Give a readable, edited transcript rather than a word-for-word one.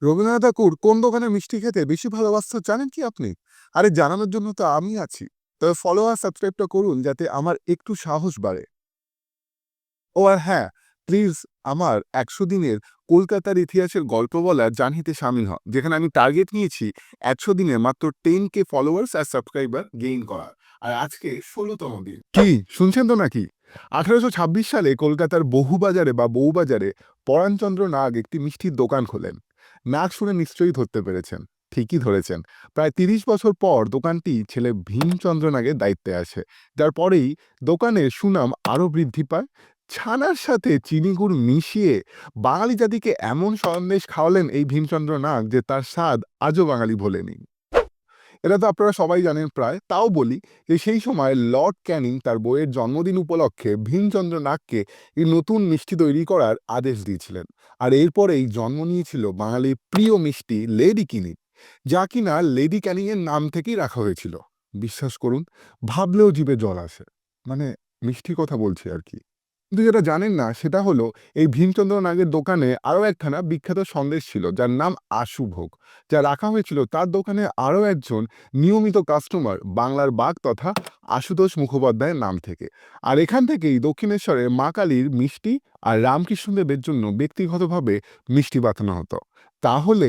রবীন্দ্রনাথ ঠাকুর কোন দোকানে মিষ্টি খেতে বেশি ভালোবাসতো জানেন কি আপনি? আরে জানানোর জন্য তো আমি আছি। তবে ফলো আর সাবস্ক্রাইবটা করুন যাতে আমার একটু সাহস বাড়ে। ও আর হ্যাঁ, প্লিজ আমার ১০০ দিনের কলকাতার ইতিহাসের গল্প বলার জার্নিতে শামিল হন। যেখানে আমি টার্গেট নিয়েছি ১০০ দিনে মাত্র 10K ফলোয়ার্স আর সাবস্ক্রাইবার গেইন করার। আর আজকে ১৬তম দিন। কি শুনছেন তো নাকি? ১৮২৬ সালে কলকাতার বহুবাজারে বা বউবাজারে পরাণচন্দ্র নাগ একটি মিষ্টির দোকান খোলেন। নাক শুনে নিশ্চয়ই ধরতে পেরেছেন। ঠিকই ধরেছেন। প্রায় ৩০ বছর পর দোকানটি ছেলে ভীমচন্দ্র নাগের দায়িত্বে আসে। যার পরেই দোকানের সুনাম আরও বৃদ্ধি পায়। ছানার সাথে চিনি গুড় মিশিয়ে বাঙালি জাতিকে এমন সন্দেশ খাওয়ালেন এই ভীমচন্দ্র নাগ যে তার স্বাদ আজও বাঙালি ভোলেনি। এটা তো আপনারা সবাই জানেন প্রায়। তাও বলি যে সেই সময় লর্ড ক্যানিং তার বইয়ের জন্মদিন উপলক্ষে ভীমচন্দ্র নাগকে এই নতুন মিষ্টি তৈরি করার আদেশ দিয়েছিলেন। আর এরপরেই জন্ম নিয়েছিল বাঙালির প্রিয় মিষ্টি লেডি কিনি, যা কিনা লেডি ক্যানিং এর নাম থেকেই রাখা হয়েছিল। বিশ্বাস করুন, ভাবলেও জিভে জল আসে। মানে মিষ্টির কথা বলছি আর কি। কিন্তু যেটা জানেন না সেটা হলো এই ভীমচন্দ্র নাগের দোকানে আরও একখানা বিখ্যাত সন্দেশ ছিল যার নাম আশুভোগ, যা রাখা হয়েছিল তার দোকানে আরও একজন নিয়মিত কাস্টমার বাংলার বাঘ তথা আশুতোষ মুখোপাধ্যায়ের নাম থেকে। আর এখান থেকেই দক্ষিণেশ্বরের মা কালীর মিষ্টি আর রামকৃষ্ণদেবের জন্য ব্যক্তিগতভাবে মিষ্টি পাঠানো হতো। তাহলে